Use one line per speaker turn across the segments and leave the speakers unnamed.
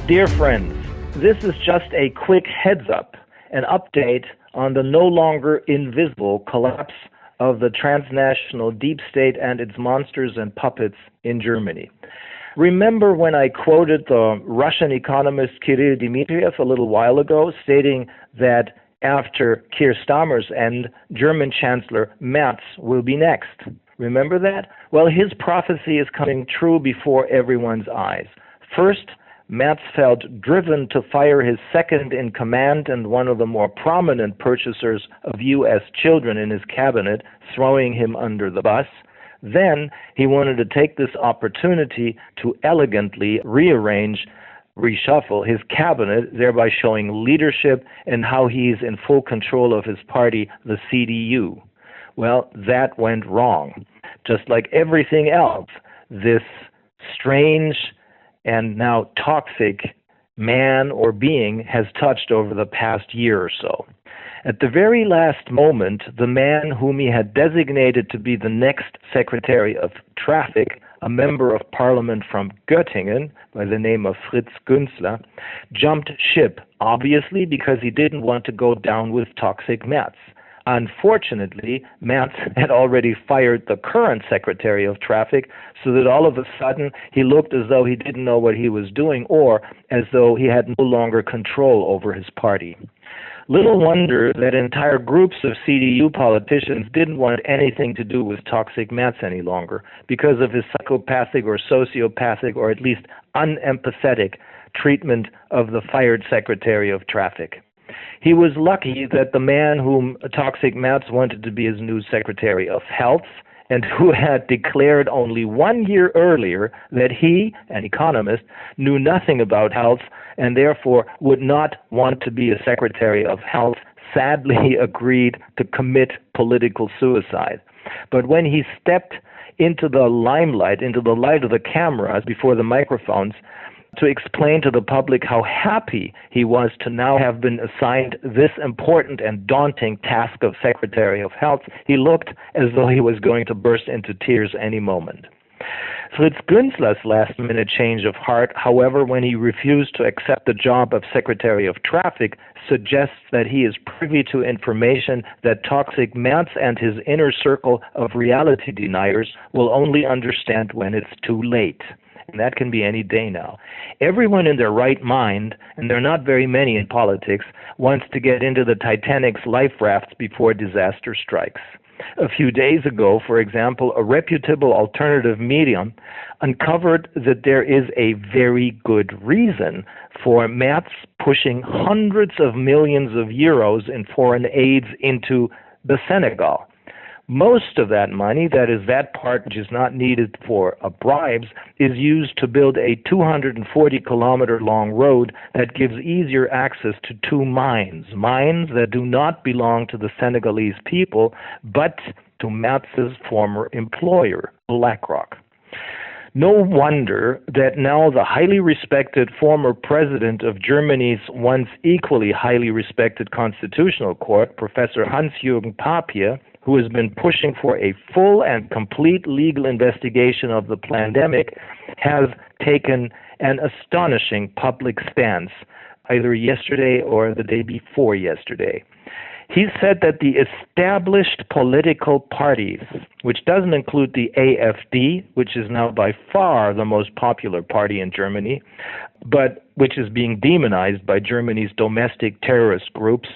Dear friends, this is just a quick heads up, an update on the no longer invisible collapse of the transnational deep state and its monsters and puppets in Germany. Remember when I quoted the Russian economist Kirill Dmitriev a little while ago, stating that after Keir Starmer's end, German Chancellor Merz will be next? Remember that? Well, his prophecy is coming true before everyone's eyes. First, Merz felt driven to fire his second-in-command and one of the more prominent purchasers of U.S. children in his cabinet, throwing him under the bus. Then he wanted to take this opportunity to elegantly reshuffle his cabinet, thereby showing leadership and how he's in full control of his party, the CDU. Well, that went wrong. Just like everything else, this strange and now toxic man or being has touched over the past year or so. At the very last moment, the man whom he had designated to be the next Secretary of Traffic, a member of Parliament from Göttingen by the name of Fritz Günzler, jumped ship, obviously because he didn't want to go down with toxic Merz. Unfortunately, Merz had already fired the current Secretary of Traffic, so that all of a sudden he looked as though he didn't know what he was doing, or as though he had no longer control over his party. Little wonder that entire groups of CDU politicians didn't want anything to do with toxic Merz any longer because of his psychopathic or sociopathic or at least unempathetic treatment of the fired Secretary of Traffic. He was lucky that the man whom toxic Merz wanted to be his new Secretary of Health, and who had declared only 1 year earlier that he, an economist, knew nothing about health and therefore would not want to be a Secretary of Health, sadly agreed to commit political suicide. But when he stepped into the limelight, into the light of the cameras before the microphones, to explain to the public how happy he was to now have been assigned this important and daunting task of Secretary of Health, he looked as though he was going to burst into tears any moment. Fritz Günzler's last-minute change of heart, however, when he refused to accept the job of Secretary of Traffic, suggests that he is privy to information that toxic Merz and his inner circle of reality deniers will only understand when it's too late. And that can be any day now. Everyone in their right mind, and there are not very many in politics, wants to get into the Titanic's life rafts before disaster strikes. A few days ago, for example, a reputable alternative medium uncovered that there is a very good reason for Merz pushing hundreds of millions of euros in foreign aids into the Senegal. Most of that money, that is that part which is not needed for bribes, is used to build a 240-kilometer long road that gives easier access to two mines that do not belong to the Senegalese people, but to Merz's former employer, BlackRock. No wonder that now the highly respected former president of Germany's once equally highly respected constitutional court, Professor Hans-Jürgen Papier, who has been pushing for a full and complete legal investigation of the pandemic, has taken an astonishing public stance, either yesterday or the day before yesterday. He said that the established political parties, which doesn't include the AfD, which is now by far the most popular party in Germany, but which is being demonized by Germany's domestic terrorist groups,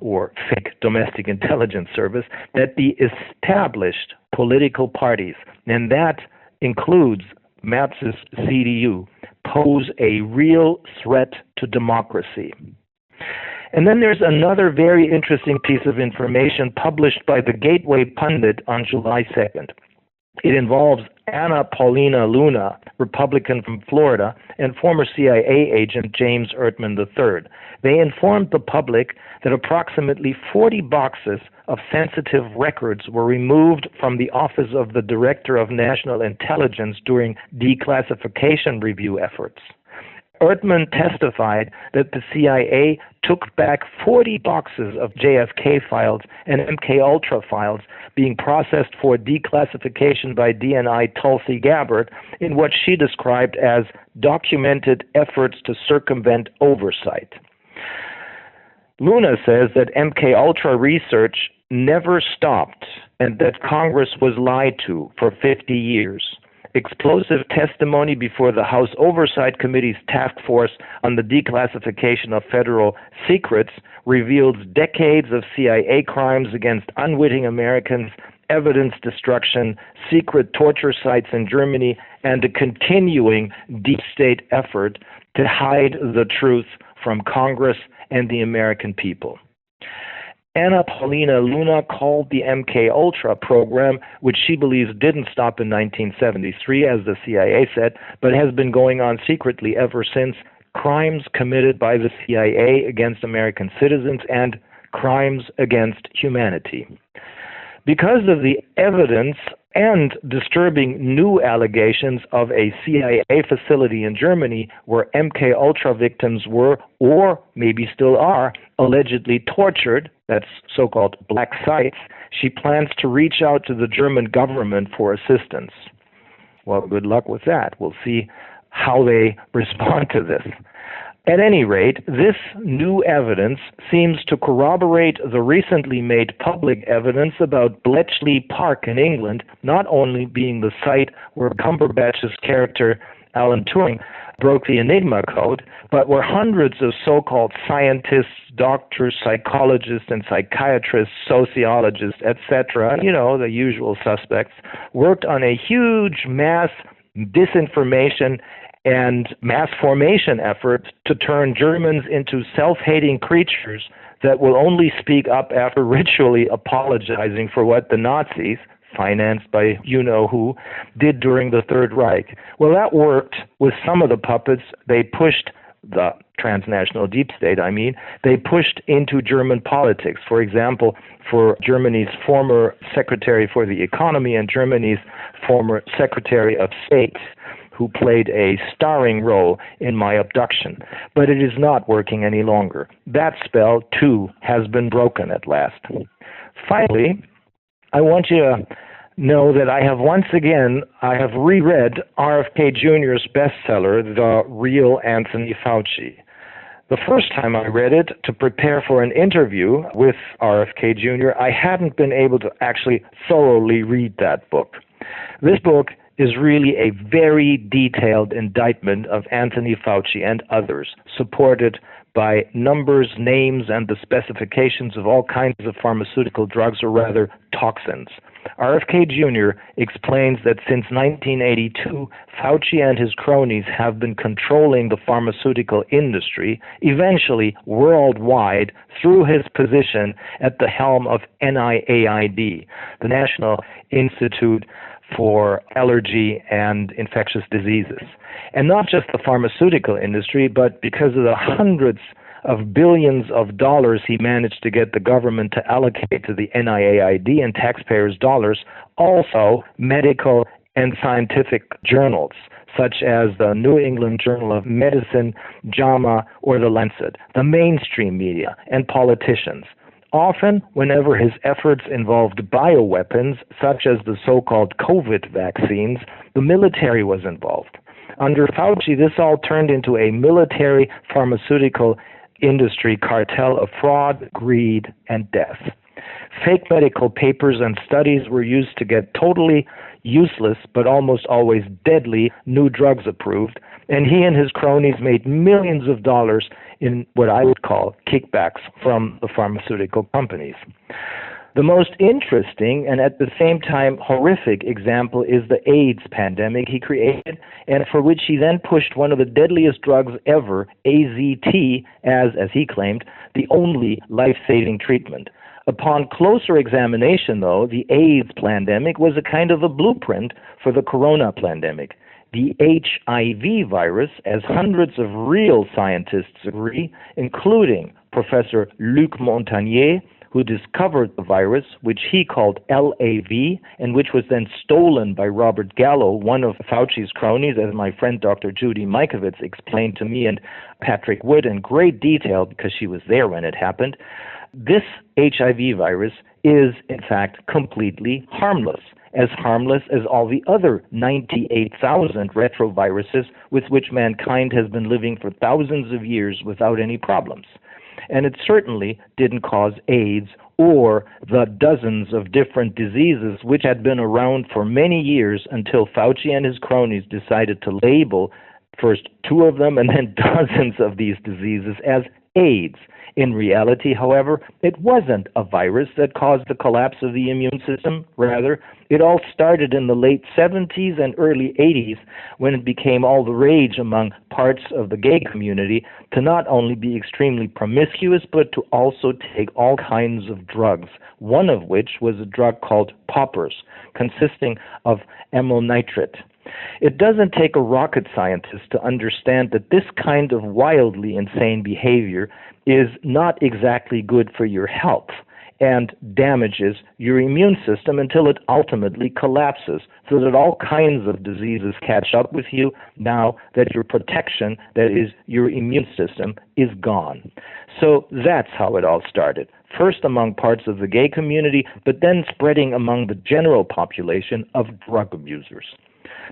or fake domestic intelligence service, that the established political parties, and that includes Merz's CDU, pose a real threat to democracy. And then there's another very interesting piece of information published by the Gateway Pundit on July 2nd. It involves Anna Paulina Luna, Republican from Florida, and former CIA agent James Ertman III. They informed the public that approximately 40 boxes of sensitive records were removed from the Office of the Director of National Intelligence during declassification review efforts. Erdman testified that the CIA took back 40 boxes of JFK files and MKUltra files being processed for declassification by DNI Tulsi Gabbard in what she described as documented efforts to circumvent oversight. Luna says that MKUltra research never stopped and that Congress was lied to for 50 years. Explosive testimony before the House Oversight Committee's task force on the declassification of federal secrets reveals decades of CIA crimes against unwitting Americans, evidence destruction, secret torture sites in Germany, and a continuing deep state effort to hide the truth from Congress and the American people. Anna Paulina Luna called the MKUltra program, which she believes didn't stop in 1973, as the CIA said, but has been going on secretly ever since, crimes committed by the CIA against American citizens and crimes against humanity. Because of the evidence and disturbing new allegations of a CIA facility in Germany where MKUltra victims were, or maybe still are, allegedly tortured, that's so-called black sites, she plans to reach out to the German government for assistance. Well, good luck with that. We'll see how they respond to this. At any rate, this new evidence seems to corroborate the recently made public evidence about Bletchley Park in England not only being the site where Cumberbatch's character Alan Turing broke the Enigma code, but where hundreds of so-called scientists, doctors, psychologists, and psychiatrists, sociologists, etc., the usual suspects, worked on a huge mass disinformation and mass formation effort to turn Germans into self-hating creatures that will only speak up after ritually apologizing for what the Nazis, financed by you-know-who, did during the Third Reich. Well, that worked with some of the puppets they pushed, the transnational deep state, they pushed into German politics. For example, for Germany's former Secretary for the Economy and Germany's former Secretary of State, who played a starring role in my abduction. But it is not working any longer. That spell, too, has been broken at last. Finally, I want you to know that I have reread RFK Jr.'s bestseller, The Real Anthony Fauci. The first time I read it to prepare for an interview with RFK Jr., I hadn't been able to actually thoroughly read that book. This book is really a very detailed indictment of Anthony Fauci and others, supported by numbers, names, and the specifications of all kinds of pharmaceutical drugs, or rather toxins. RFK Jr. explains that since 1982, Fauci and his cronies have been controlling the pharmaceutical industry, eventually worldwide, through his position at the helm of NIAID, the National Institute for Allergy and Infectious Diseases. And not just the pharmaceutical industry, but because of the hundreds of billions of dollars he managed to get the government to allocate to the NIAID and taxpayers' dollars, also medical and scientific journals, such as the New England Journal of Medicine, JAMA, or the Lancet, the mainstream media, and politicians. Often, whenever his efforts involved bioweapons, such as the so-called COVID vaccines, the military was involved. Under Fauci, this all turned into a military pharmaceutical industry cartel of fraud, greed, and death. Fake medical papers and studies were used to get totally useless, but almost always deadly, new drugs approved, and he and his cronies made millions of dollars in what I would call kickbacks from the pharmaceutical companies. The most interesting and at the same time horrific example is the AIDS pandemic he created, and for which he then pushed one of the deadliest drugs ever, AZT, as he claimed, the only life-saving treatment. Upon closer examination, though, the AIDS pandemic was a kind of a blueprint for the corona pandemic. The HIV virus, as hundreds of real scientists agree, including Professor Luc Montagnier, who discovered the virus, which he called LAV, and which was then stolen by Robert Gallo, one of Fauci's cronies, as my friend Dr. Judy Mikovits explained to me and Patrick Wood in great detail because she was there when it happened. This HIV virus is, in fact, completely harmless as all the other 98,000 retroviruses with which mankind has been living for thousands of years without any problems. And it certainly didn't cause AIDS or the dozens of different diseases which had been around for many years until Fauci and his cronies decided to label first 2 of them and then dozens of these diseases as AIDS. In reality, however, it wasn't a virus that caused the collapse of the immune system. Rather, it all started in the late 70s and early 80s when it became all the rage among parts of the gay community to not only be extremely promiscuous, but to also take all kinds of drugs, one of which was a drug called poppers, consisting of amyl nitrate. It doesn't take a rocket scientist to understand that this kind of wildly insane behavior is not exactly good for your health and damages your immune system until it ultimately collapses, so that all kinds of diseases catch up with you now that your protection, that is, your immune system, is gone. So that's how it all started. First among parts of the gay community, but then spreading among the general population of drug abusers.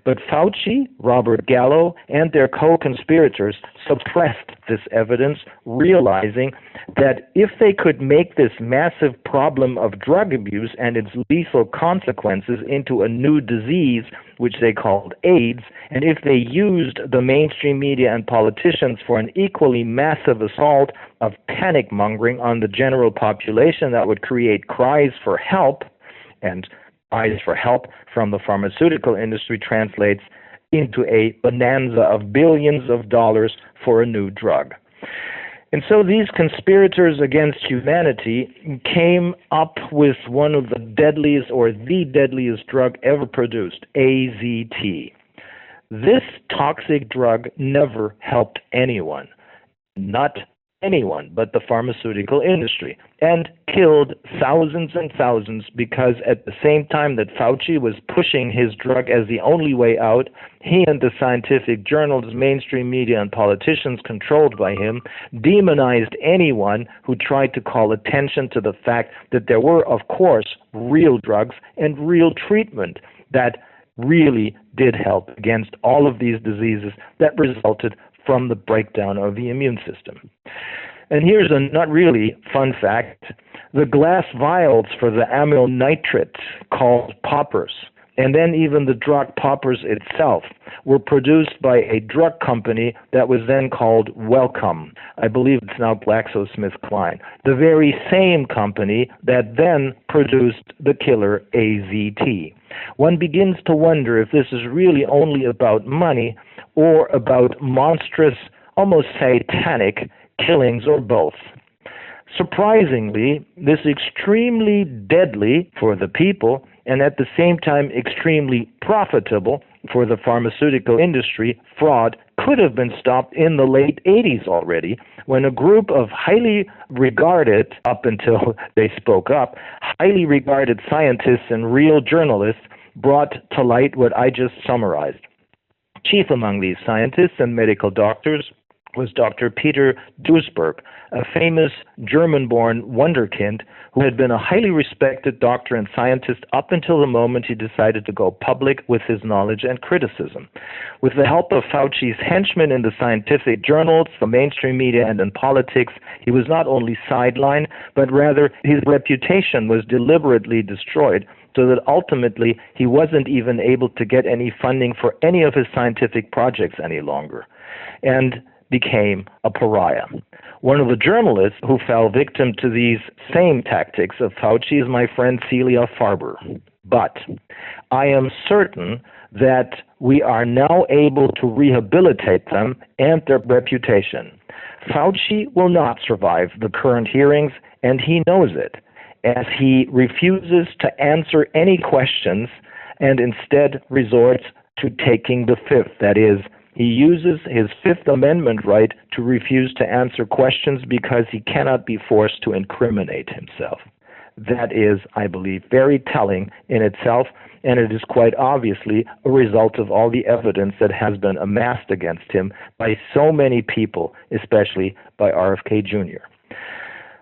But Fauci, Robert Gallo, and their co-conspirators suppressed this evidence, realizing that if they could make this massive problem of drug abuse and its lethal consequences into a new disease, which they called AIDS, and if they used the mainstream media and politicians for an equally massive assault of panic-mongering on the general population that would create cries for help, and cries for help from the pharmaceutical industry translates into a bonanza of billions of dollars for a new drug. And so these conspirators against humanity came up with one of the deadliest or the deadliest drug ever produced, AZT. This toxic drug never helped anyone, not anyone but the pharmaceutical industry, and killed thousands and thousands because at the same time that Fauci was pushing his drug as the only way out, he and the scientific journals, mainstream media, and politicians controlled by him demonized anyone who tried to call attention to the fact that there were, of course, real drugs and real treatment that really did help against all of these diseases that resulted from the breakdown of the immune system. And here's a not really fun fact. The glass vials for the amyl nitrate called poppers, and then even the drug poppers itself, were produced by a drug company that was then called Wellcome. I believe it's now GlaxoSmithKline, the very same company that then produced the killer AZT. One begins to wonder if this is really only about money or about monstrous, almost satanic killings, or both. Surprisingly, this extremely deadly for the people and at the same time extremely profitable for the pharmaceutical industry fraud could have been stopped in the late 80s already, when a group of highly regarded, up until they spoke up, highly regarded scientists and real journalists brought to light what I just summarized. Chief among these scientists and medical doctors was Dr. Peter Duisberg, a famous German-born wunderkind who had been a highly respected doctor and scientist up until the moment he decided to go public with his knowledge and criticism. With the help of Fauci's henchmen in the scientific journals, the mainstream media, and in politics, he was not only sidelined, but rather his reputation was deliberately destroyed, so that ultimately he wasn't even able to get any funding for any of his scientific projects any longer, and became a pariah. One of the journalists who fell victim to these same tactics of Fauci is my friend Celia Farber. But I am certain that we are now able to rehabilitate them and their reputation. Fauci will not survive the current hearings, and he knows it, as he refuses to answer any questions and instead resorts to taking the fifth, that is, He uses his Fifth Amendment right to refuse to answer questions because he cannot be forced to incriminate himself. That is, I believe, very telling in itself, and it is quite obviously a result of all the evidence that has been amassed against him by so many people, especially by RFK Jr.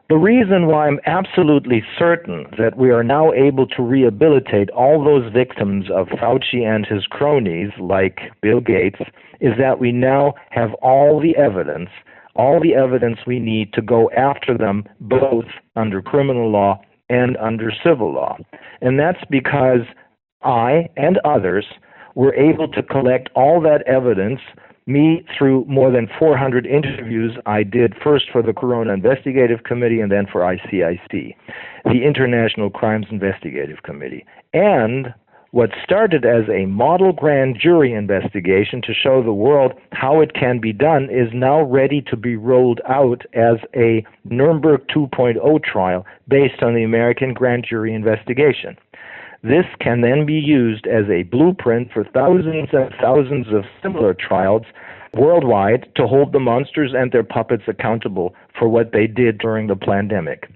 The reason why I'm absolutely certain that we are now able to rehabilitate all those victims of Fauci and his cronies, like Bill Gates, is that we now have all the evidence we need to go after them both under criminal law and under civil law. And that's because I and others were able to collect all that evidence, me through more than 400 interviews I did first for the Corona Investigative Committee and then for ICIC, the International Crimes Investigative Committee. And what started as a model grand jury investigation to show the world how it can be done is now ready to be rolled out as a Nuremberg 2.0 trial based on the American grand jury investigation. This can then be used as a blueprint for thousands and thousands of similar trials worldwide to hold the monsters and their puppets accountable for what they did during the pandemic.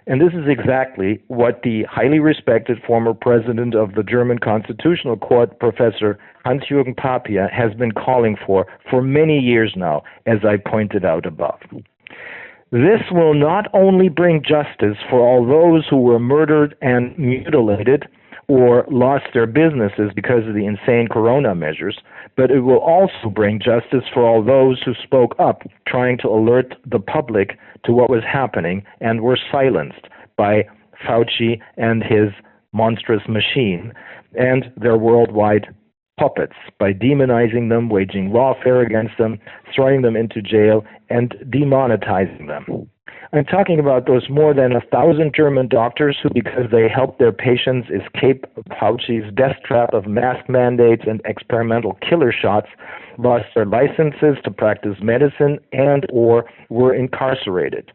And this is exactly what the highly respected former president of the German Constitutional Court, Professor Hans-Jürgen Papier, has been calling for many years now, as I pointed out above. This will not only bring justice for all those who were murdered and mutilated or lost their businesses because of the insane corona measures, but it will also bring justice for all those who spoke up, trying to alert the public to what was happening and were silenced by Fauci and his monstrous machine and their worldwide puppets by demonizing them, waging lawfare against them, throwing them into jail, and demonetizing them. I'm talking about those more than 1,000 German doctors who, because they helped their patients escape Fauci's death trap of mask mandates and experimental killer shots, lost their licenses to practice medicine and or were incarcerated.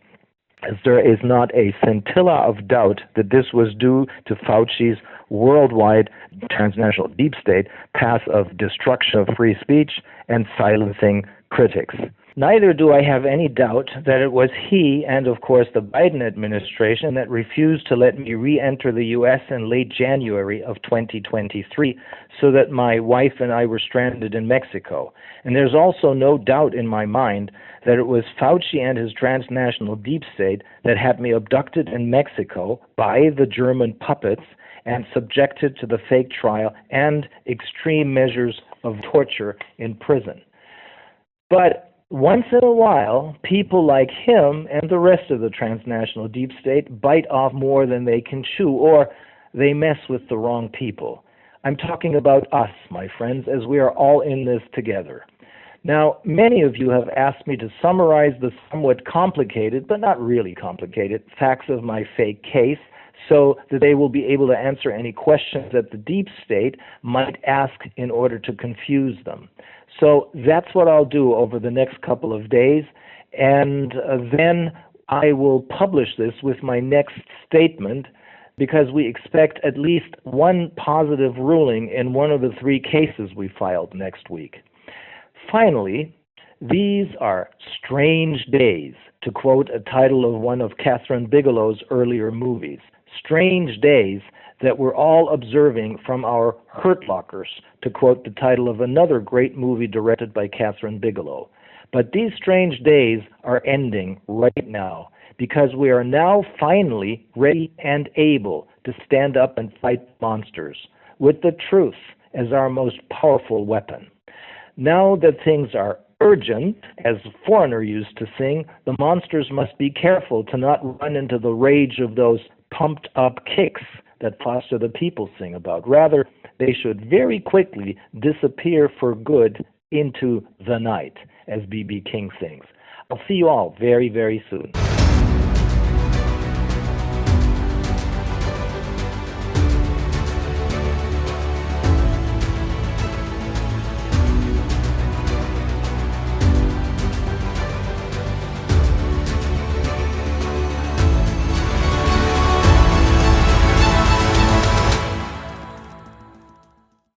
As there is not a scintilla of doubt that this was due to Fauci's worldwide transnational deep state path of destruction of free speech and silencing critics. Neither do I have any doubt that it was he and, of course, the Biden administration that refused to let me re-enter the U.S. in late January of 2023 so that my wife and I were stranded in Mexico. And there's also no doubt in my mind that it was Fauci and his transnational deep state that had me abducted in Mexico by the German puppets and subjected to the fake trial and extreme measures of torture in prison. But once in a while, people like him and the rest of the transnational deep state bite off more than they can chew, or they mess with the wrong people. I'm talking about us, my friends, as we are all in this together. Now, many of you have asked me to summarize the somewhat complicated, but not really complicated, facts of my fake case so that they will be able to answer any questions that the deep state might ask in order to confuse them. So that's what I'll do over the next couple of days, and then I will publish this with my next statement because we expect at least one positive ruling in one of the 3 cases we filed next week. Finally, these are strange days, to quote a title of one of Catherine Bigelow's earlier movies. Strange days that we're all observing from our hurt lockers, to quote the title of another great movie directed by Catherine Bigelow. But these strange days are ending right now because we are now finally ready and able to stand up and fight monsters with the truth as our most powerful weapon. Now that things are urgent, as Foreigner used to sing, the monsters must be careful to not run into the rage of those pumped up kicks that Foster the People sing about. Rather, they should very quickly disappear for good into the night, as B.B. King sings. I'll see you all very, very soon.